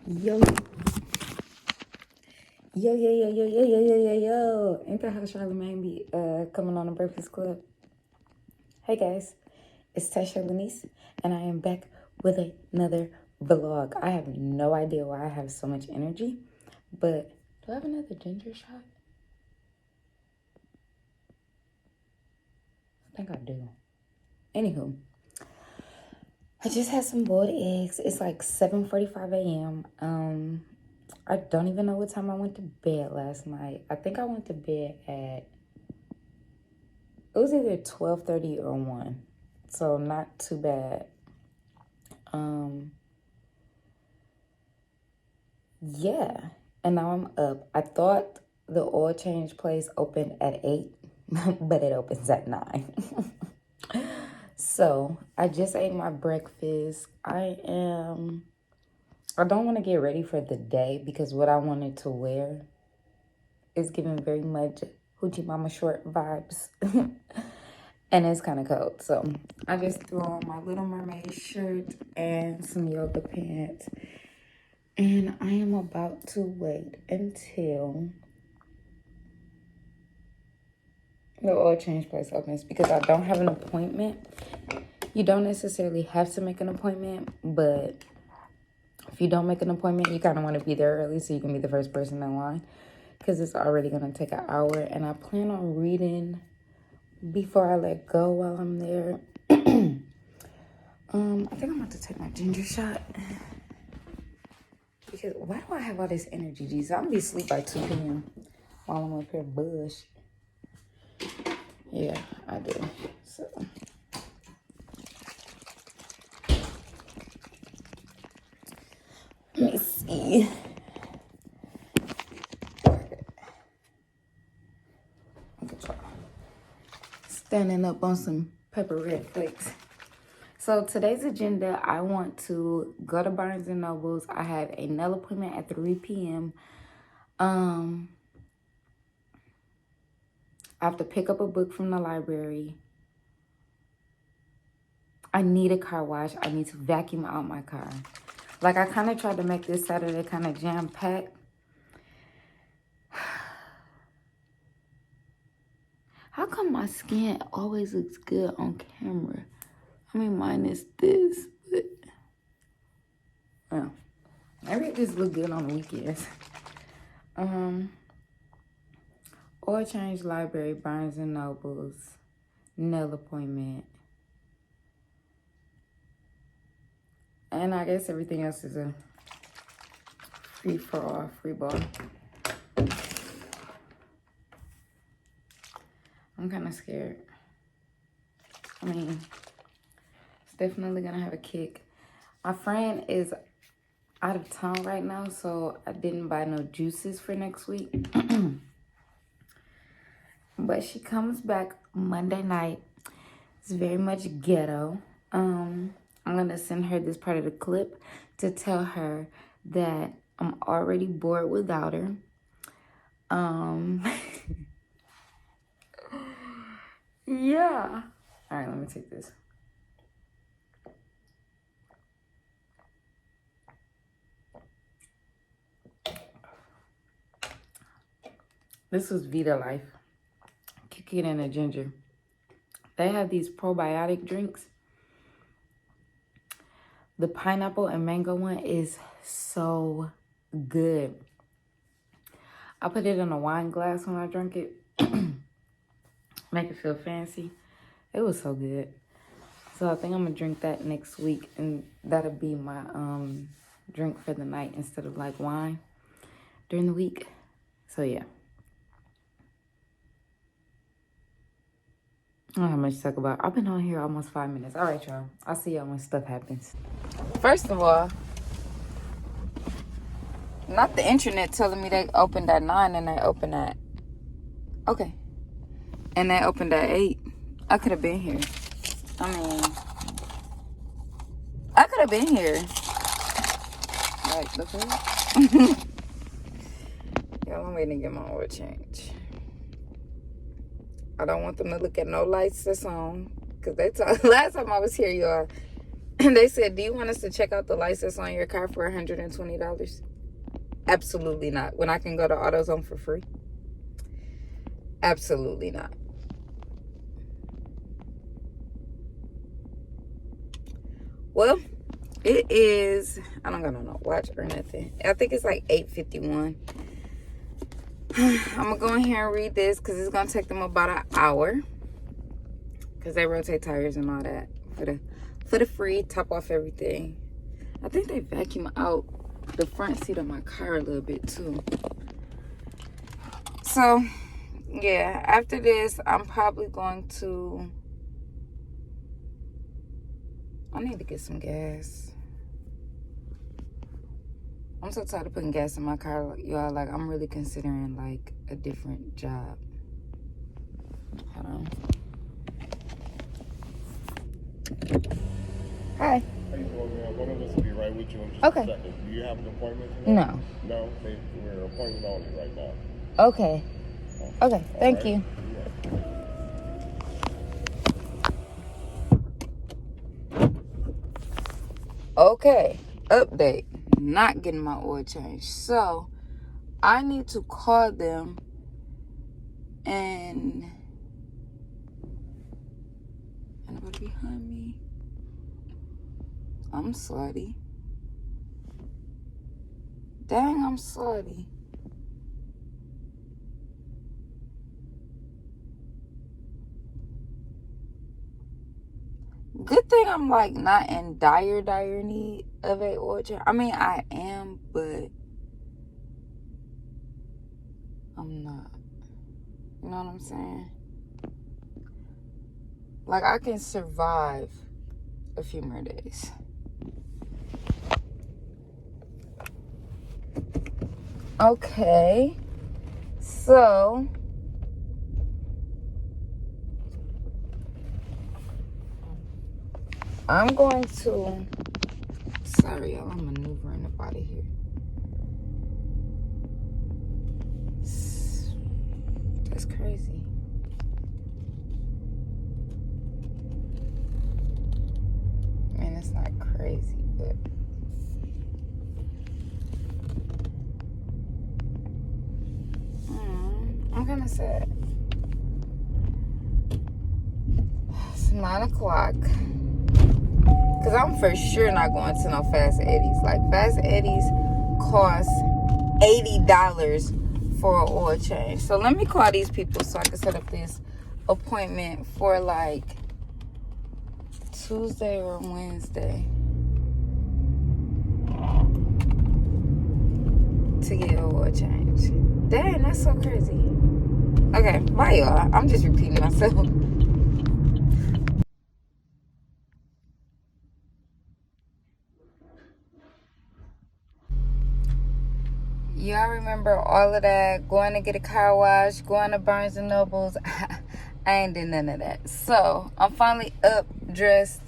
Yo. Yo. Ain't that how Charlamagne be coming on the Breakfast Club? Hey guys, it's Tasha Lanice, and I am back with another vlog. I have no idea why I have so much energy, but do I have another ginger shot? I think I do. Anywho, I just had some boiled eggs. It's like 7:45 a.m. I don't even know what time I went to bed last night. I think I went to bed at, it was either 12:30 or 1. So not too bad. Yeah. And now I'm up. I thought the oil change place opened at 8, but it opens at 9. So I just ate my breakfast. I don't want to get ready for the day because what I wanted to wear is giving very much Hoochie Mama short vibes. And it's kind of cold. So I just threw on my Little Mermaid shirt and some yoga pants. And I am about to wait until the oil change place opens because I don't have an appointment. You don't necessarily have to make an appointment, but if you don't make an appointment, you kind of want to be there early so you can be the first person in line because it's already going to take an hour. And I plan on reading before I let go while I'm there. I think I'm about to take my ginger shot. Because why do I have all this energy, Jesus? I'm going to be asleep by 2 p.m. while I'm up here bush. Yeah, I do. So let me see. Standing up on some pepper red flakes. So today's agenda, I want to go to Barnes & Noble's. I have a nail appointment at 3 p.m. I have to pick up a book from the library. I need a car wash. I need to vacuum out my car. Like, I kind of tried to make this Saturday kind of jam-packed. How come my skin always looks good on camera? I mean, minus this, but well, maybe it just look good on the weekends. Oil change, library, Barnes & Noble's, nail appointment. And I guess everything else is a free-for-all, free ball. I'm kind of scared. I mean, it's definitely going to have a kick. My friend is out of town right now, so I didn't buy no juices for next week. But she comes back Monday night. It's very much ghetto. I'm going to send her this part of the clip to tell her that I'm already bored without her. Yeah. All right, let me take this. This was Vita Life. Kicking in a ginger. They have these probiotic drinks. The pineapple and mango one is so good. I put it in a wine glass when I drank it. Make it feel fancy. It was so good. So I think I'm gonna drink that next week, and that'll be my drink for the night instead of like wine during the week. So yeah. I don't have much to talk about. I've been on here almost 5 minutes. All right, y'all. I'll see y'all when stuff happens. First of all, not the internet telling me they opened at 9 and they opened at... Okay. And they opened at 8. I could have been here. I mean... I could have been here. Like, the fuck? Y'all, I'm waiting to get my oil change. I don't want them to look at no lights that's on. Because they last time I was here, y'all, They said, do you want us to check out the license on your car for $120? Absolutely not. When I can go to AutoZone for free? Absolutely not. Well, it is, I don't got no watch or nothing. I think it's like 8:51. I'm gonna go in here and read this because it's gonna take them about an hour, because they rotate tires and all that for the free, top off everything. I think they vacuum out the front seat of my car a little bit too. So yeah, after this I'm probably going to, I need to get some gas. I'm so tired of putting gas in my car, y'all. Like, I'm really considering like a different job. Hold on. Hi. How you doing, man? One of us will be right with you in just Okay. a second. Do you have an appointment tonight? No. No? We're appointment only right now. Okay. Okay. Thank you. Okay. Update. Not getting my oil changed. So, I need to call them and anybody behind me? I'm sorry. Dang, I'm sorry. Good thing I'm like not in dire need of a oil change. I mean, I am, but I'm not. You know what I'm saying? Like, I can survive a few more days. Okay. So, I'm going to, sorry y'all, I'm maneuvering up out of here. That's crazy. I mean, it's not crazy, but I'm kind of sad. It's 9 o'clock. Because I'm for sure not going to no Fast Eddies. Like, Fast Eddies cost $80 for an oil change. So let me call these people so I can set up this appointment for like Tuesday or Wednesday to get an oil change. Dang, that's so crazy. Okay, bye y'all. I'm just repeating myself. Y'all remember all of that? Going to get a car wash, going to Barnes and Nobles. I ain't did none of that. So, I'm finally up, dressed.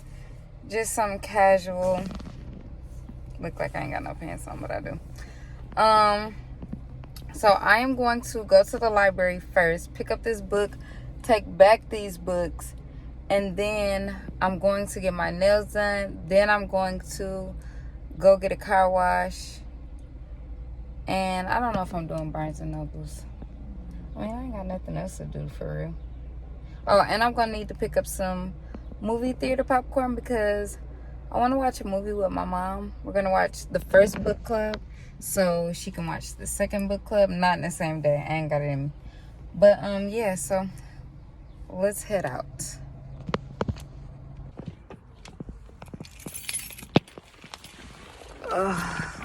Just something casual. Look like I ain't got no pants on, but I do. So, I am going to go to the library first, pick up this book, take back these books, and then I'm going to get my nails done. Then I'm going to go get a car wash. And I don't know if I'm doing Barnes and Nobles. I mean, I ain't got nothing else to do for real. Oh, and I'm going to need to pick up some movie theater popcorn because I want to watch a movie with my mom. We're going to watch the first book club so she can watch the second book club. Not in the same day. I ain't got it in me. But, yeah, so let's head out.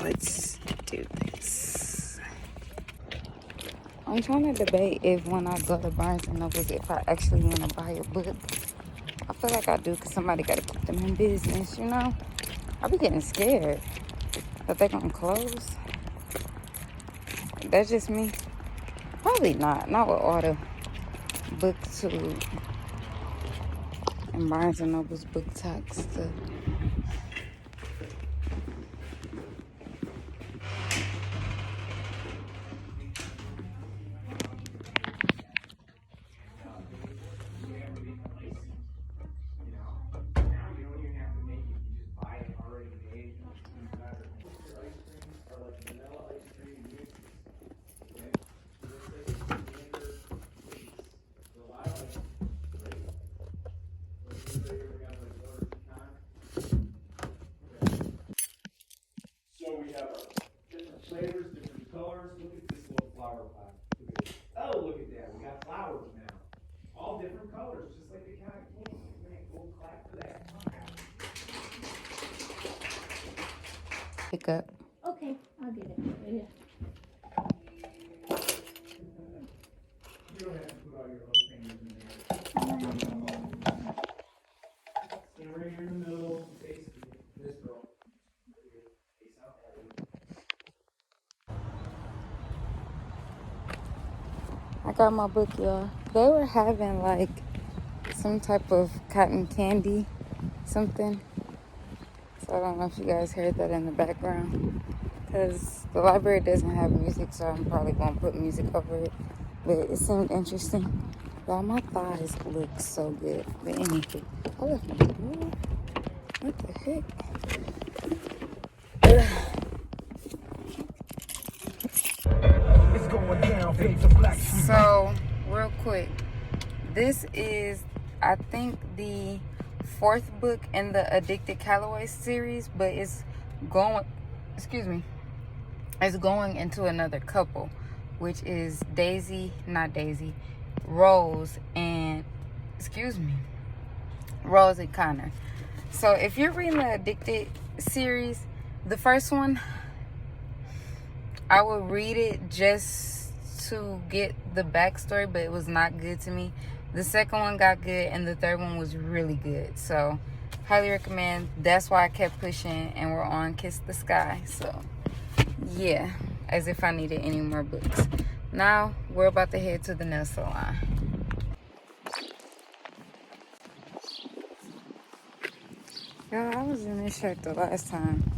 Let's do this. I'm trying to debate if when I go to Barnes and Noble, if I actually want to buy a book. I feel like I do because somebody got to keep them in business, you know? I be getting scared that they're going to close. That's just me. Probably not. Not with all the BookTube and Barnes and Noble's book tax stuff. have different flavors, different colors. Look at this little flower pot. Look at this. Oh, look at that. We got flowers now. All different colors, just like the cotton candy. Man, go clap for that. Pick up. Okay, I'll get it. Yeah. You don't have to put all your little fingers in there. Stand right here in the middle. Face this girl. Face out that way. I got my book, y'all. They were having like some type of cotton candy, something. So I don't know if you guys heard that in the background. Because the library doesn't have music, so I'm probably going to put music over it. But it seemed interesting. Y'all, my thighs look so good. But anyway, I left my door. What the heck? It's going down, fades of black. So, real quick. This is, I think, the 4th book in the Addicted Calloway series. But it's going, it's going into another couple. Which is Rose and, Rose and Connor. So if you're reading the Addicted series, the first one, I would read it just to get the backstory, but it was not good to me. The second one got good, and the third one was really good. So highly recommend. That's why I kept pushing, and we're on Kiss the Sky. So yeah, as if I needed any more books. Now we're about to head to the nail salon. Y'all, I was in this shirt the last time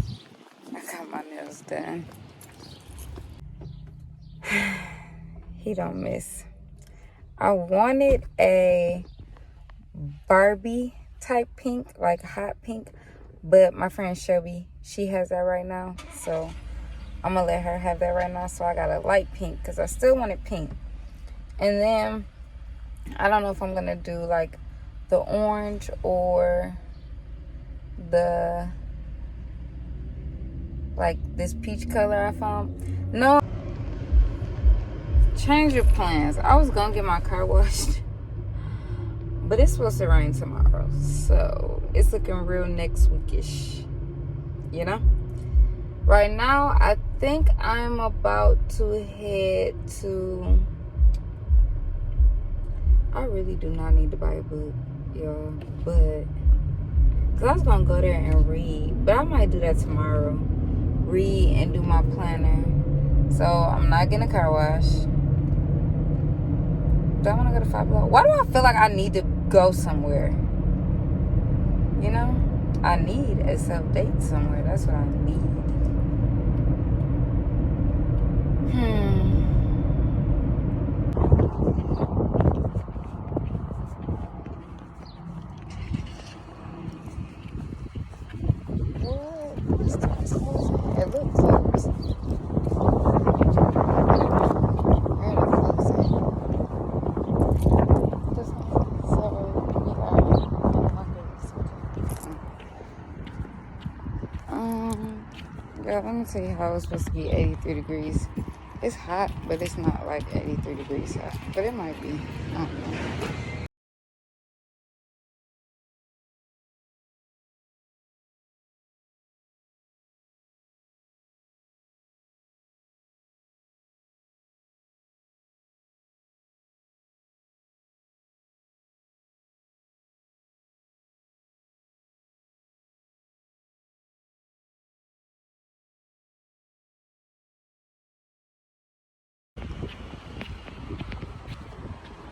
I got my nails done. He don't miss. I wanted a Barbie type pink, like hot pink, but my friend Shelby, she has that right now, so I'm gonna let her have that right now. So I got a light pink because I still wanted pink. And then I don't know if I'm gonna do like the orange or the like this peach color I found. No, change your plans. I was gonna get my car washed, but it's supposed to rain tomorrow, so it's looking real next weekish, you know. Right now, I think I'm about to head to... I really do not need to buy a book, y'all. But... because I was going to go there and read. But I might do that tomorrow. Read and do my planner. So, I'm not getting a car wash. Do I want to go to 5 Below? Why do I feel like I need to go somewhere? You know? I need a self-date somewhere. That's what I need. What? This door is closing. It looks closed. Where did it close it? This one. So, yeah, let me tell you how it's supposed to be 83 degrees. It's hot, but it's not like 83 degrees hot. But it might be. I don't know.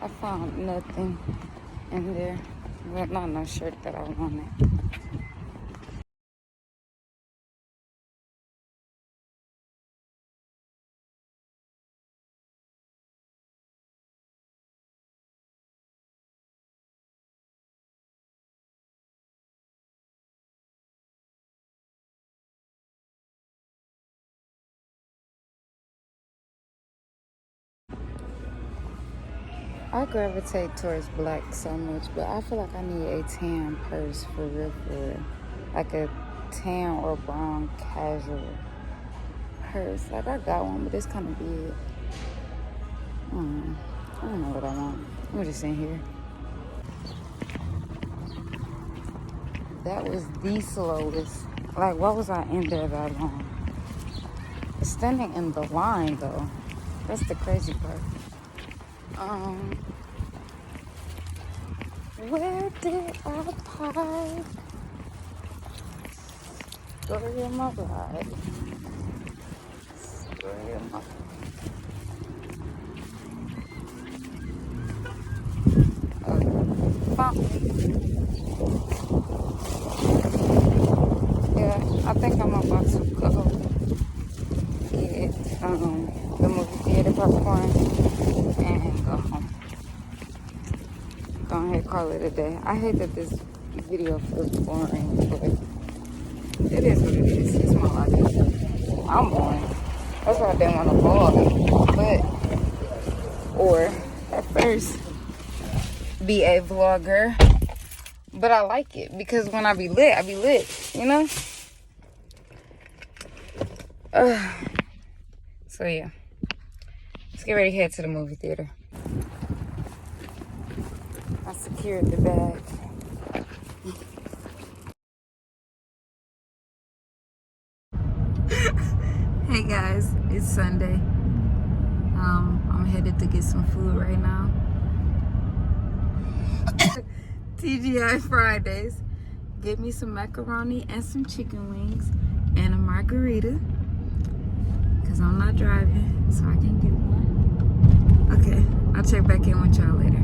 I found nothing in there. Well, not no shirt that I wanted. I gravitate towards black so much, but I feel like I need a tan purse for real, for real. Like a tan or brown casual purse. Like, I got one, but it's kind of big. I don't know what I want. I'm just in here. That was the slowest. Like, why was I in there that long? Standing in the line, though. That's the crazy part. Where did I park? Story of my life. Story of my life. Yeah, I think I'm about to go get the movie theater popcorn and go home. Go ahead, call it a day. I hate that this video feels boring, but it is what it is. It's my life. I'm boring. That's why I didn't want to vlog. Or at first, be a vlogger. But I like it because when I be lit, you know? So yeah. Let's get ready to head to the movie theater. I secured the bag. Hey guys, it's Sunday. I'm headed to get some food right now. TGI Fridays. Get me some macaroni and some chicken wings and a margarita. Cause I'm not driving, so I can get one. Okay, I'll check back in with y'all later.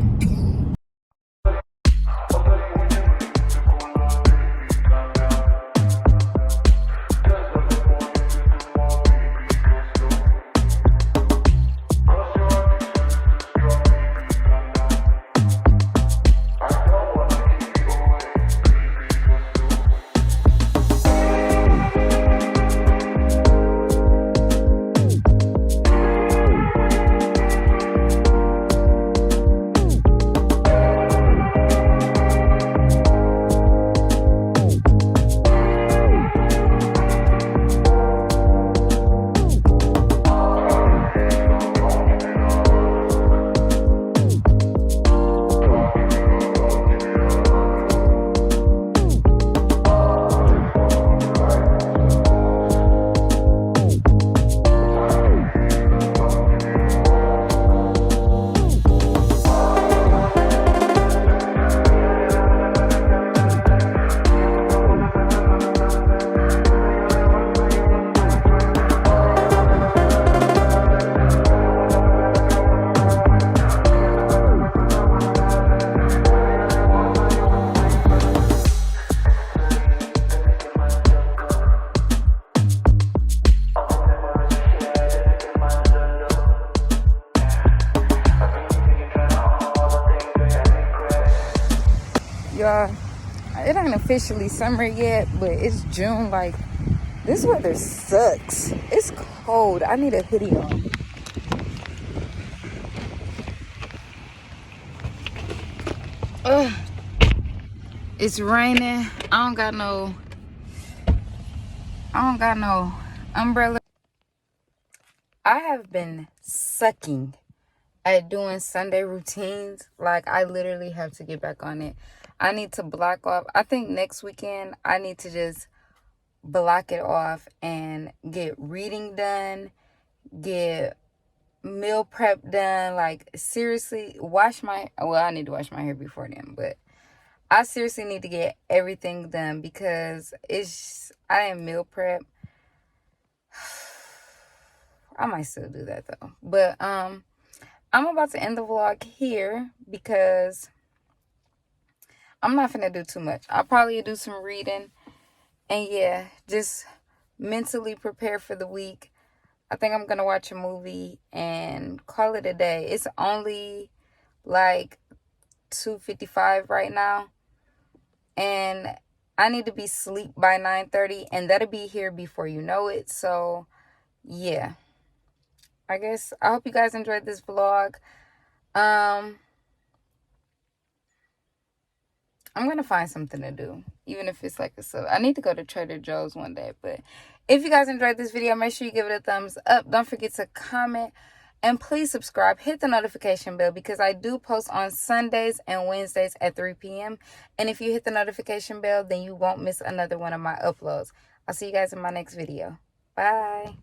Y'all, it ain't officially summer yet, but it's June. Like, this weather sucks. It's cold. I need a hoodie on. Ugh. It's raining. I don't got no umbrella. I have been sucking at doing Sunday routines. Like, I literally have to get back on it. I need to block off. I think next weekend I need to just block it off and get reading done, get meal prep done. Like, seriously, I need to wash my hair before then, but I seriously need to get everything done because I didn't meal prep. I might still do that though. But I'm about to end the vlog here because I'm not finna do too much. I'll probably do some reading. And yeah, just mentally prepare for the week. I think I'm going to watch a movie and call it a day. It's only like 2:55 right now. And I need to be asleep by 9:30. And that'll be here before you know it. So yeah. I guess I hope you guys enjoyed this vlog. I'm I'm going to find something to do. Even if it's like a sub. I need to go to Trader Joe's one day. But if you guys enjoyed this video, make sure you give it a thumbs up. Don't forget to comment. And please subscribe. Hit the notification bell because I do post on Sundays and Wednesdays at 3 p.m. And if you hit the notification bell, then you won't miss another one of my uploads. I'll see you guys in my next video. Bye.